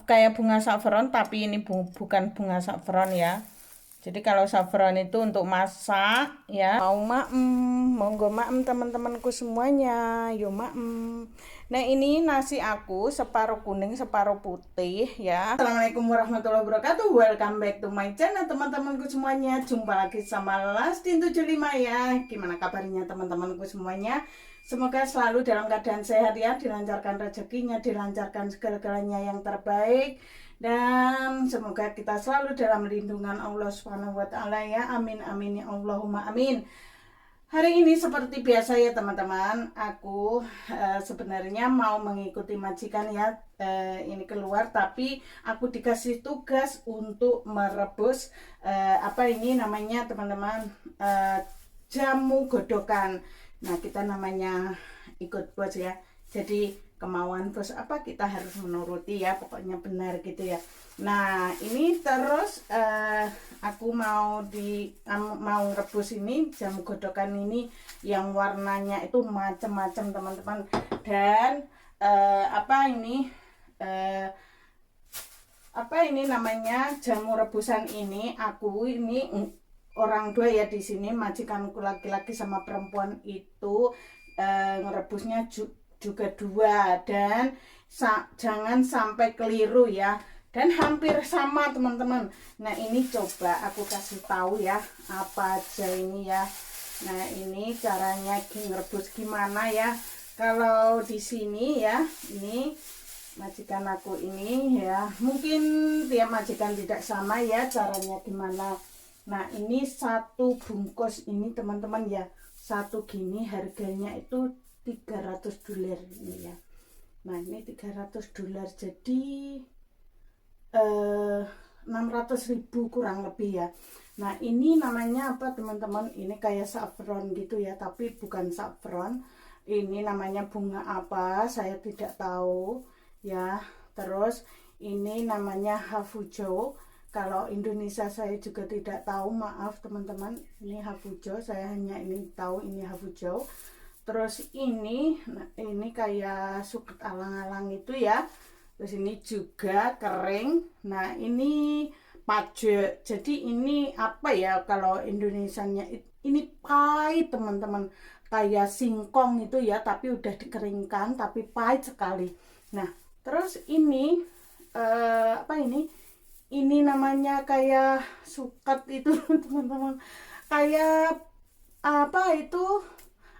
kayak bunga saffron, tapi ini bukan bunga saffron ya. Jadi kalau saffron itu untuk masak ya. Mau monggo teman-temanku semuanya. Yuk Nah ini nasi aku separuh kuning separuh putih ya. Assalamualaikum warahmatullahi wabarakatuh. Welcome back to my channel teman-temanku semuanya. Jumpa lagi sama Lastin 75 ya. Gimana kabarnya teman-temanku semuanya? Semoga selalu dalam keadaan sehat ya, dilancarkan rezekinya, dilancarkan segala-galanya yang terbaik. Dan semoga kita selalu dalam lindungan Allah Subhanahu wa taala ya. Amin amin ya Allahumma amin. Hari ini seperti biasa ya teman-teman, aku sebenarnya mau mengikuti majikan ya, ini keluar, tapi aku dikasih tugas untuk merebus apa ini namanya teman-teman, jamu godokan. Nah kita namanya ikut bos ya, jadi kemauan bos apa kita harus menuruti ya, pokoknya benar gitu ya. Nah ini terus aku mau rebus ini jamu godokan ini yang warnanya itu macam-macam teman-teman. Dan apa ini namanya jamu rebusan ini, aku ini orang dua ya di sini, majikanku laki-laki sama perempuan itu ngerebusnya juga dua, dan jangan sampai keliru ya, dan hampir sama teman-teman. Nah ini coba aku kasih tahu ya apa aja ini ya. Nah ini caranya ngerebus gimana ya. Kalau di sini ya, ini majikan aku ini ya, mungkin tiap majikan tidak sama ya caranya gimana. Nah ini satu bungkus ini teman-teman ya, satu gini harganya itu $300 ini ya. Nah ini $300 jadi 600.000 kurang lebih ya. Nah ini namanya apa teman-teman, ini kayak saffron gitu ya, tapi bukan saffron. Ini namanya bunga apa saya tidak tahu ya. Terus ini namanya hafujo. Kalau Indonesia saya juga tidak tahu, maaf teman-teman. Ini hafujo, saya hanya ini tahu ini hafujo. Terus ini, nah ini kayak suket alang-alang itu ya. Terus ini juga kering. Nah ini paje. Jadi ini apa ya kalau Indonesianya, ini pahit teman-teman. Kayak singkong itu ya, tapi udah dikeringkan, tapi pahit sekali. Nah terus ini apa ini? Ini namanya kayak suket itu teman-teman, kayak apa itu,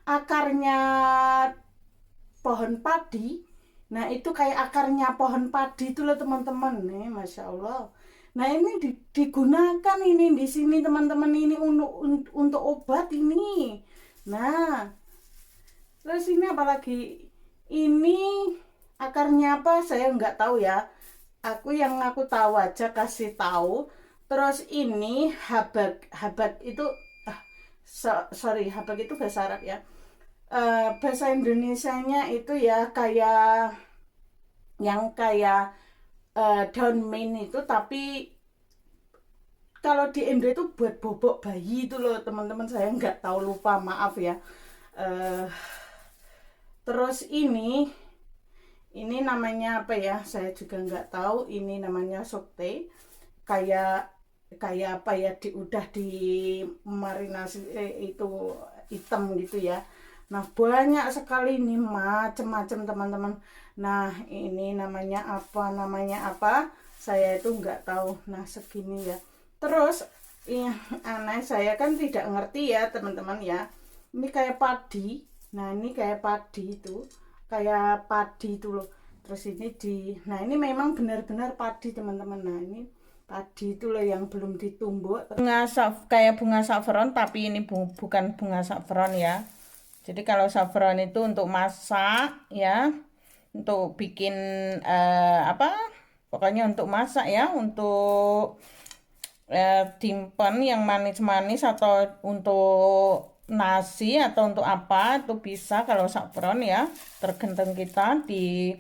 akarnya pohon padi. Nah itu kayak akarnya pohon padi itu loh teman-teman nih, masya Allah. Nah ini digunakan ini di sini teman-teman, ini untuk obat ini. Nah terus ini apalagi, ini akarnya apa saya nggak tahu ya. Aku tahu aja kasih tahu. Terus ini habak itu sorry, habak itu bahasa Arab ya. Bahasa Indonesianya itu ya kayak yang kayak daun mint itu, tapi kalau di Indo itu buat bobok bayi itu loh teman-teman, saya nggak tahu, lupa, maaf ya. Terus ini namanya apa ya, saya juga nggak tahu. Ini namanya sokte, kayak apa ya, udah di marinasi itu hitam gitu ya. Nah banyak sekali ini macam-macam teman-teman. Nah ini namanya apa saya itu nggak tahu. Nah segini ya. Terus ya, aneh, saya kan tidak ngerti ya teman-teman ya. Ini kayak padi. Nah ini kayak padi itu, kayak padi itu loh. Terus ini nah ini memang benar-benar padi teman-teman. Nah ini padi itu loh yang belum ditumbuk. Kayak bunga saffron, tapi ini bukan bunga saffron ya. Jadi kalau saffron itu untuk masak ya, untuk bikin apa, pokoknya untuk masak ya, untuk dimpen yang manis-manis, atau untuk nasi, atau untuk apa itu bisa. Kalau saffron ya tergantung kita, di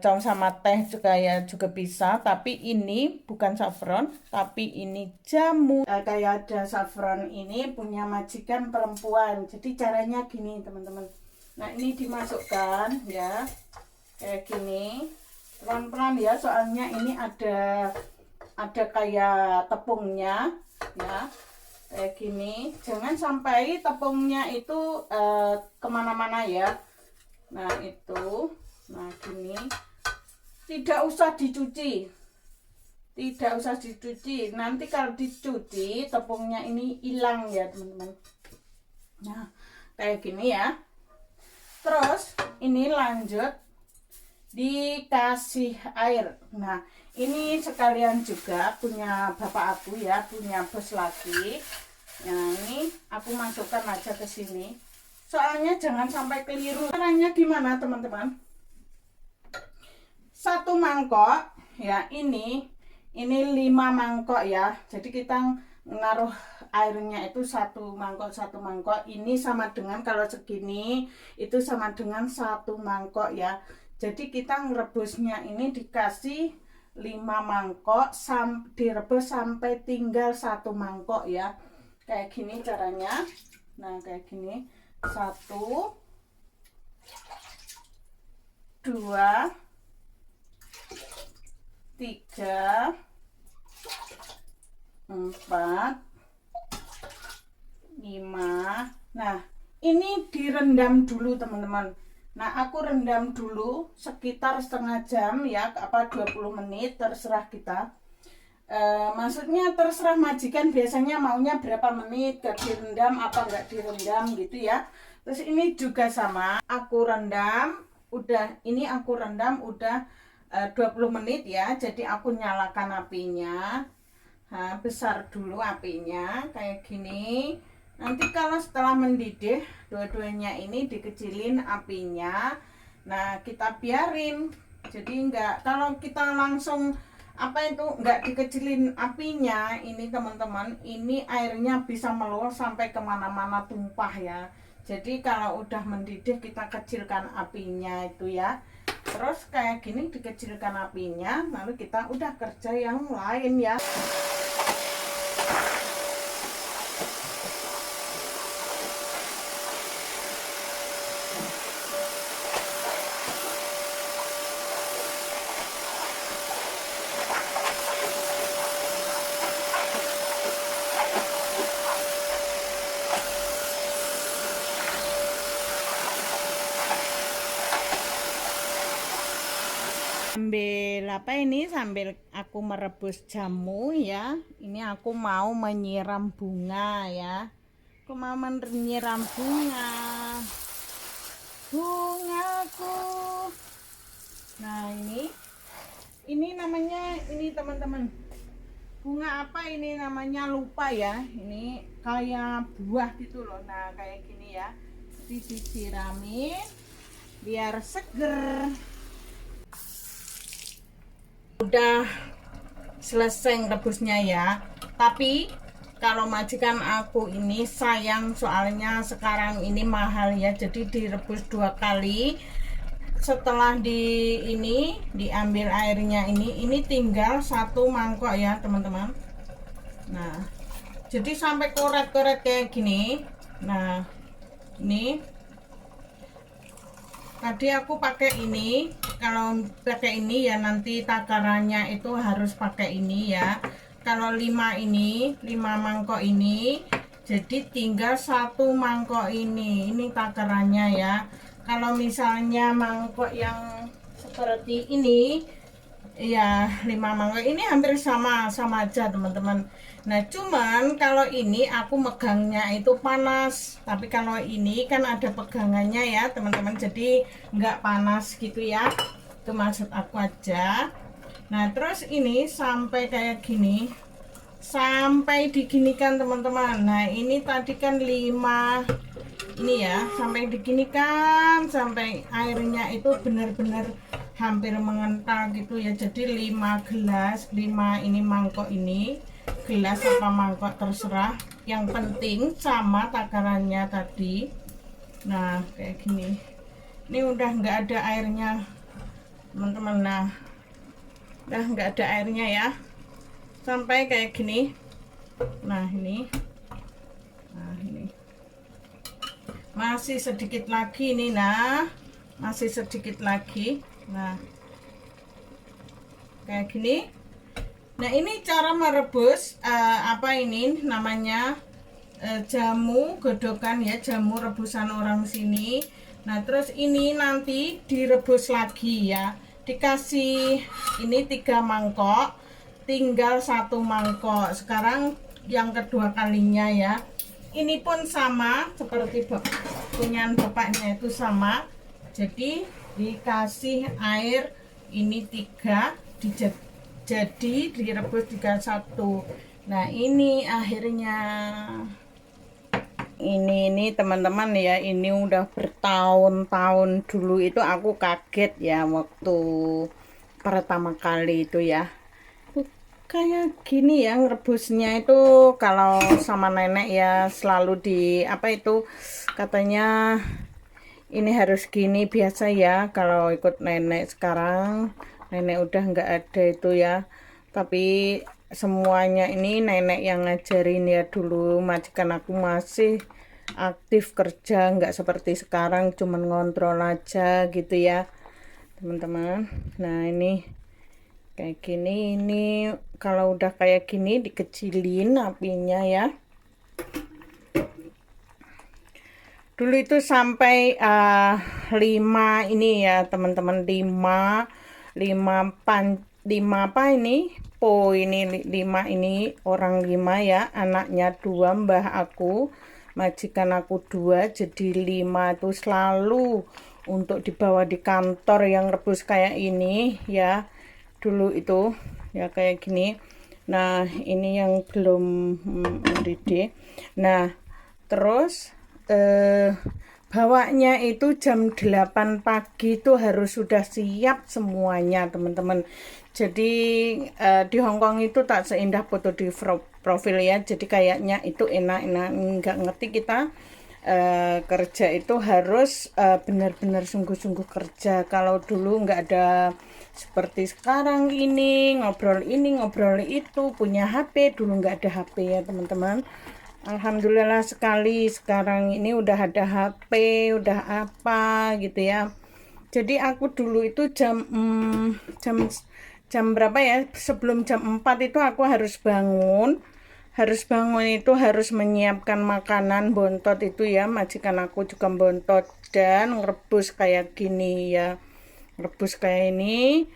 com sama teh juga bisa. Tapi ini bukan saffron, tapi ini jamu. Kayak ada saffron ini punya majikan perempuan. Jadi caranya gini teman-teman. Nah ini dimasukkan ya kayak gini. pelan-pelan ya, soalnya ini ada kayak tepungnya ya, kayak gini. Jangan sampai tepungnya itu kemana-mana ya. Nah itu, nah gini, tidak usah dicuci, nanti kalau dicuci tepungnya ini hilang ya teman-teman. Nah kayak gini ya. Terus ini lanjut dikasih air. Nah ini sekalian juga punya bapak aku ya, punya bos lagi. Nah ini aku masukkan aja ke sini, soalnya jangan sampai keliru. Caranya gimana teman-teman? Satu mangkok ya, ini 5 mangkok ya, jadi kita menaruh airnya itu satu mangkok. Ini sama dengan, kalau segini itu sama dengan 1 mangkok ya. Jadi kita ngerebusnya ini dikasih 5 mangkok, direbus sampai tinggal 1 mangkok ya. Kayak gini caranya. Nah kayak gini, 1 2 3 4 5. Nah ini direndam dulu teman-teman. Nah aku rendam dulu sekitar setengah jam ya, apa 20 menit, terserah kita. Maksudnya terserah majikan biasanya maunya berapa menit, gak direndam apa enggak direndam gitu ya. Terus ini juga sama, aku rendam udah 20 menit ya. Jadi aku nyalakan apinya. Nah, besar dulu apinya kayak gini. Nanti kalau setelah mendidih, dua-duanya ini dikecilin apinya. Nah kita biarin, jadi kalau kita langsung enggak dikecilin apinya, ini teman-teman, ini airnya bisa meluap sampai kemana-mana, tumpah ya. Jadi kalau udah mendidih kita kecilkan apinya itu ya. Terus kayak gini dikecilkan apinya, lalu kita udah kerja yang lain ya. Sambil aku merebus jamu ya. Ini aku mau menyiram bunga ya. Aku mau menyiram bungaku. Nah ini namanya, ini teman-teman, bunga apa ini namanya, lupa ya. Ini kayak buah gitu loh. Nah kayak gini ya, jadi disiramin biar seger. Udah selesai rebusnya ya. Tapi kalau majikan aku ini sayang, soalnya sekarang ini mahal ya, jadi direbus 2 kali. Setelah diambil airnya, ini tinggal 1 mangkok ya teman-teman. Nah jadi sampai koret-koret kayak gini. Nah ini tadi aku pakai ini. Kalau pakai ini ya nanti takarannya itu harus pakai ini ya. Kalau 5 mangkok ini, jadi tinggal 1 mangkok ini takarannya ya. Kalau misalnya mangkok yang seperti ini ya, 5 mangkok ini hampir sama aja teman-teman. Nah cuman kalau ini aku megangnya itu panas, tapi kalau ini kan ada pegangannya ya teman-teman, jadi nggak panas gitu ya. Itu maksud aku aja. Nah terus ini sampai kayak gini, sampai diginikan teman-teman. Nah ini tadi kan 5 ini ya, sampai diginikan, sampai airnya itu benar-benar hampir mengental gitu ya. Jadi 5 gelas, 5 ini mangkok, ini gelas apa mangkok terserah, yang penting sama takarannya tadi. Nah kayak gini, ini udah nggak ada airnya teman-teman. Nah udah nggak ada airnya ya, sampai kayak gini. Nah ini masih sedikit lagi ini. Nah masih sedikit lagi. Nah kayak gini. Nah ini cara merebus apa ini namanya jamu godokan ya, jamu rebusan orang sini. Nah terus ini nanti direbus lagi ya, dikasih ini 3 mangkok, tinggal 1 mangkok sekarang yang kedua kalinya ya. Ini pun sama seperti punya bapaknya itu sama, jadi dikasih air ini 3, jadi direbus 31. Nah ini akhirnya ini teman-teman ya, ini udah bertahun-tahun. Dulu itu aku kaget ya waktu pertama kali itu ya, kayak gini ya rebusnya itu. Kalau sama nenek ya selalu di apa itu katanya ini harus gini biasa ya. Kalau ikut nenek, sekarang nenek udah nggak ada itu ya, tapi semuanya ini nenek yang ngajarin ya. Dulu majikan aku masih aktif kerja, nggak seperti sekarang cuman ngontrol aja gitu ya teman-teman. Nah ini kayak gini, ini kalau udah kayak gini dikecilin apinya ya. Dulu itu sampai 5 ini ya teman-teman, 5 apa ini ini 5 ini orang 5 ya, anaknya 2, mbah aku, majikan aku 2, jadi 5 itu selalu untuk dibawa di kantor yang rebus kayak ini ya. Dulu itu ya kayak gini. Nah ini yang belum mendidih. Nah terus bawanya itu jam 8 pagi itu harus sudah siap semuanya teman-teman. Jadi di Hongkong itu tak seindah foto di profil ya, jadi kayaknya itu enak-enak, nggak ngerti kita kerja itu harus benar-benar sungguh-sungguh kerja. Kalau dulu nggak ada seperti sekarang ini ngobrol itu, punya HP, dulu nggak ada HP ya teman-teman. Alhamdulillah sekali sekarang ini udah ada HP, udah apa gitu ya. Jadi aku dulu itu jam berapa ya, sebelum jam 4 itu aku harus bangun itu, harus menyiapkan makanan bontot itu ya. Majikan aku juga bontot dan ngerebus kayak gini ya, rebus kayak ini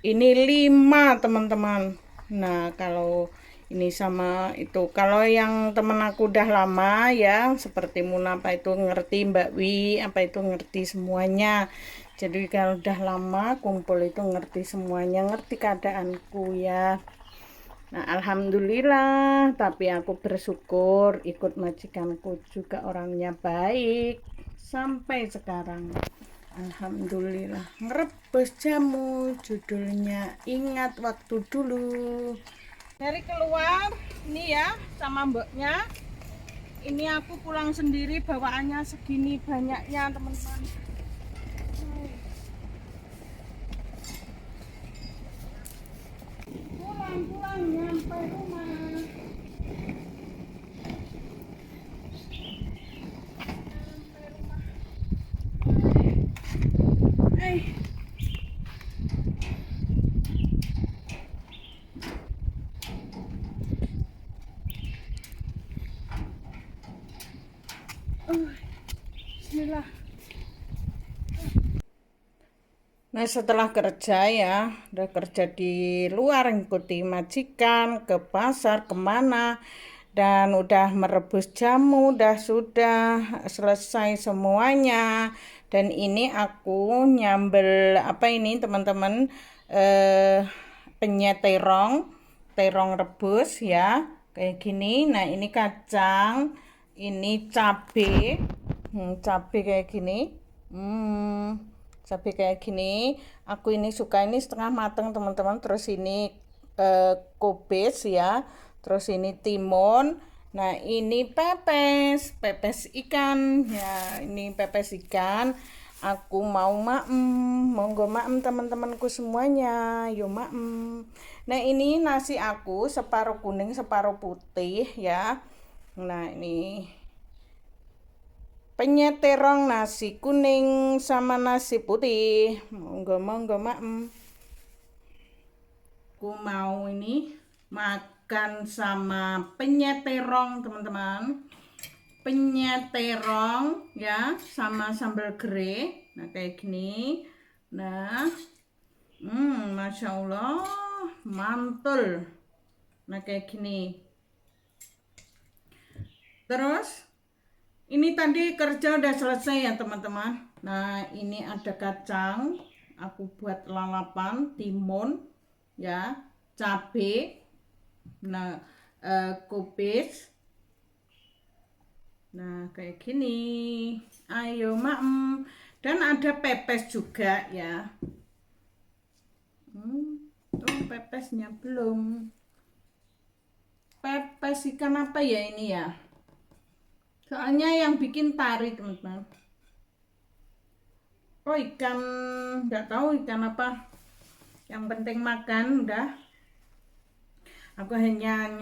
5 teman-teman. Nah kalau ini sama itu, kalau yang temen aku udah lama ya seperti Muna apa itu ngerti, Mbak Wi apa itu ngerti semuanya. Jadi kalau udah lama kumpul itu ngerti semuanya, ngerti keadaanku ya. Nah alhamdulillah, tapi aku bersyukur ikut majikanku juga orangnya baik sampai sekarang. Alhamdulillah. Ngerebus jamu, judulnya Ingat Waktu Dulu. Dari keluar ini ya sama mboknya, ini aku pulang sendiri, bawaannya segini banyaknya teman-teman. Pulang nyampe rumah. Bismillah. Nah setelah kerja ya, udah kerja di luar, ngikuti majikan ke pasar kemana, dan udah merebus jamu, sudah selesai semuanya. Dan ini aku nyambel apa ini teman-teman, penyet terong rebus ya kayak gini. Nah ini kacang, ini cabe, cabe kayak gini. Cabai kayak gini, aku ini suka ini setengah matang teman-teman. Terus ini kobis ya, terus ini timun. Nah ini pepes ikan ya, ini pepes ikan. Aku mau monggo teman-temanku semuanya, yuk Nah ini nasi aku separuh kuning separuh putih ya. Nah ini penyet terong, nasi kuning sama nasi putih. Monggo aku mau ini makan sama penyet terong teman-teman. Penyet terong ya sama sambal gere. Nah kayak gini. Nah, Masya Allah, mantul. Nah kayak gini. Terus ini tadi kerja udah selesai ya teman-teman. Nah ini ada kacang, aku buat lalapan, timun, ya, cabe, nah kubis. Nah kayak gini. Ayo maem. Dan ada pepes juga ya. Tuh pepesnya belum. Pepes ikan apa ya ini ya? Soalnya yang bikin tari teman-teman. Oh ikan, nggak tahu ikan apa. Yang penting makan udah. Aku hanya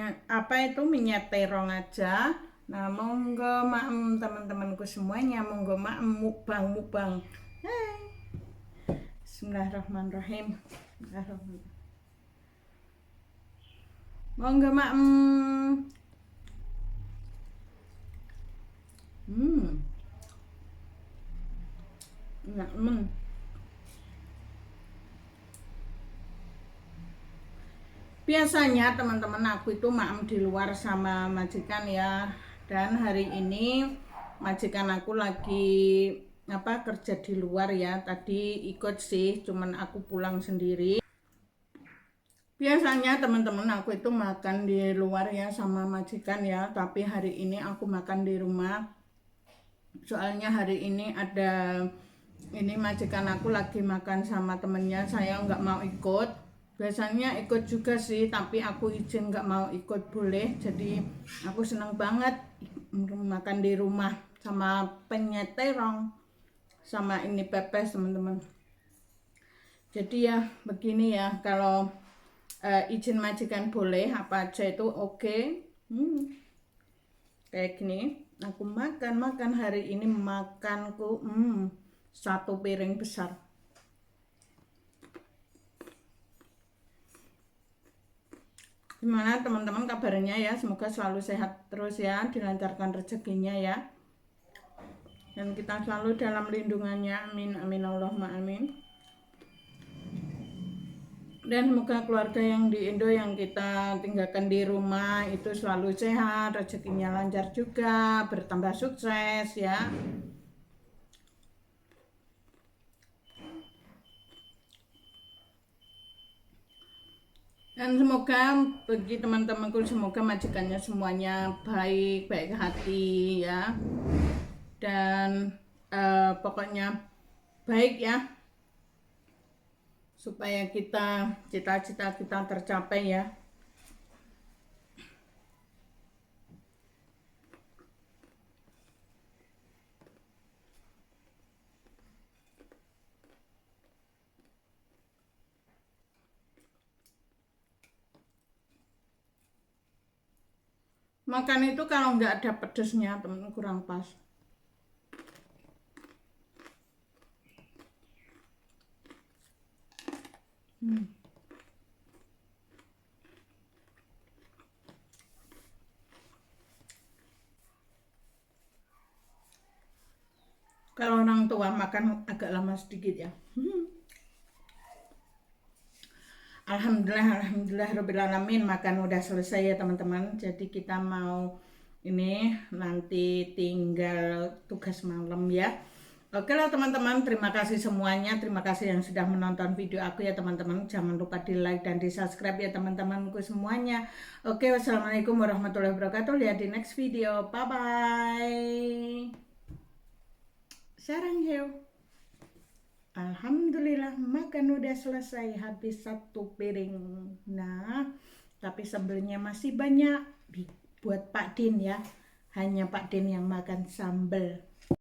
minyak terong aja. Nah monggo maem teman-temanku semuanya, monggo maem mukbang. Hai. Bismillahirrahmanirrahim. Monggo maem. Biasanya teman-teman aku itu maem di luar sama majikan ya. Dan hari ini majikan aku lagi kerja di luar ya. Tadi ikut sih, cuman aku pulang sendiri. Biasanya teman-teman aku itu makan di luar ya sama majikan ya. Tapi hari ini aku makan di rumah. Soalnya hari ini ada majikan aku lagi makan sama temennya, saya nggak mau ikut. Biasanya ikut juga sih, tapi aku izin nggak mau ikut boleh. Jadi aku senang banget makan di rumah sama penyet terong sama ini pepes teman-teman. Jadi ya begini ya, kalau izin majikan boleh, apa aja itu oke. Kayak gini aku makan hari ini, makanku satu piring besar. Gimana teman-teman kabarnya ya, semoga selalu sehat terus ya, dilancarkan rezekinya ya, dan kita selalu dalam lindungannya, amin amin Allahumma amin. Dan semoga keluarga yang di Indo yang kita tinggalkan di rumah itu selalu sehat, rezekinya lancar juga, bertambah sukses ya. Dan semoga bagi teman-temanku, semoga majikannya semuanya baik hati ya. Dan pokoknya baik ya. Supaya cita-cita kita tercapai ya. Makan itu kalau nggak ada pedesnya temen kurang pas. Kalau orang tua makan agak lama sedikit ya. Alhamdulillah makan udah selesai ya teman-teman. Jadi kita mau ini nanti tinggal tugas malam ya. Oke lah teman-teman, terima kasih semuanya. Terima kasih yang sudah menonton video aku ya teman-teman. Jangan lupa di like dan di subscribe ya teman-temanku semuanya. Oke, wassalamualaikum warahmatullahi wabarakatuh. Lihat di next video. Bye bye. Sarang heo. Alhamdulillah makan udah selesai, habis satu piring. Nah, tapi sambelnya masih banyak buat Pak Din ya. Hanya Pak Din yang makan sambel.